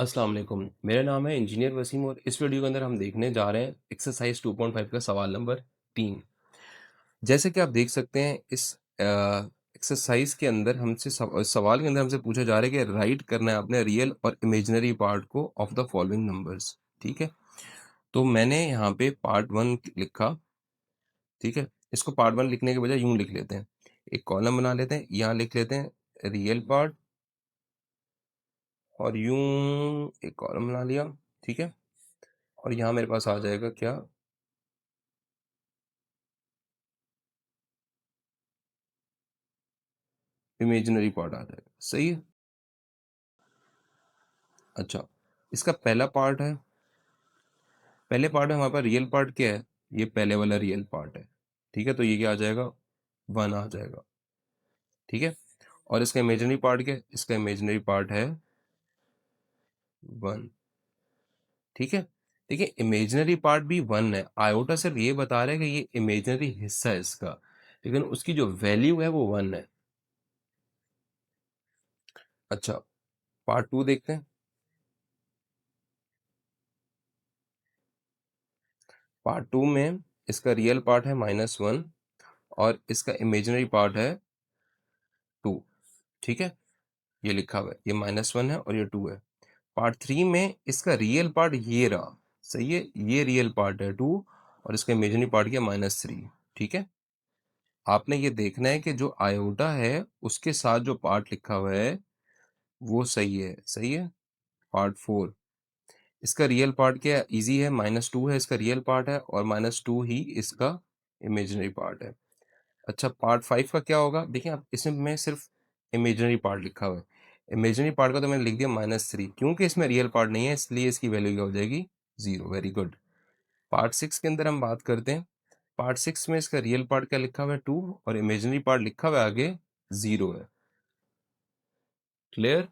अस्सलाम वालेकुम। मेरा नाम है इंजीनियर वसीम और इस वीडियो के अंदर हम देखने जा रहे हैं एक्सरसाइज 2.5 का सवाल नंबर 3। जैसे कि आप देख सकते हैं इस एक्सरसाइज के अंदर हमसे सवाल के अंदर हमसे पूछा जा रहा है कि राइट करना है आपने रियल और इमेजिनरी पार्ट को ऑफ द फॉलोइंग नंबर्स। ठीक है, तो मैंने यहाँ पे पार्ट 1 लिखा। ठीक है, इसको पार्ट 1 लिखने के बजाय यूं लिख लेते हैं, एक कॉलम बना लेते हैं, यहाँ लिख लेते हैं रियल पार्ट और यूं एक कॉलम बना लिया। ठीक है, और यहाँ मेरे पास आ जाएगा क्या, इमेजिनरी पार्ट आ जाएगा। सही है। अच्छा, इसका पहला पार्ट है, पहले पार्ट में हमारे पास रियल पार्ट क्या है, ये पहले वाला रियल पार्ट है। ठीक है, तो ये क्या आ जाएगा, 1 आ जाएगा। ठीक है, और इसका इमेजिनरी पार्ट क्या है, इसका इमेजिनरी पार्ट है 1। ठीक है, देखिए इमेजिनरी पार्ट भी 1 है, आयोटा सिर्फ ये बता रहा है कि ये इमेजिनरी हिस्सा है इसका, लेकिन उसकी जो वैल्यू है वो 1 है। अच्छा, पार्ट 2 देखते हैं। पार्ट 2 में इसका रियल पार्ट है -1 और इसका इमेजिनरी पार्ट है 2। ठीक है, ये लिखा हुआ है, ये -1 है और ये 2 है। पार्ट 3 में इसका रियल पार्ट ये रहा। सही है, ये रियल पार्ट है 2 और इसका इमेजिनरी पार्ट क्या, -3। ठीक है, आपने ये देखना है कि जो आयोटा है उसके साथ जो पार्ट लिखा हुआ है वो सही है। सही है। पार्ट 4, इसका रियल पार्ट क्या है, इजी है, -2 है इसका रियल पार्ट है और -2 ही इसका इमेजिनरी पार्ट है। अच्छा, पार्ट 5 का क्या होगा, देखिए आप इसमें मैं सिर्फ इमेजिनरी पार्ट लिखा हुआ है, इमेजिनरी पार्ट का तो मैंने लिख दिया -3, क्योंकि इसमें रियल पार्ट नहीं है इसलिए इसकी वैल्यू क्या हो जाएगी, 0। Very good. पार्ट 6 के अंदर हम बात करते हैं। पार्ट 6 में इसका रियल पार्ट क्या लिखा हुआ है, 2 और इमेजिनरी पार्ट लिखा हुआ है आगे 0 है। क्लियर।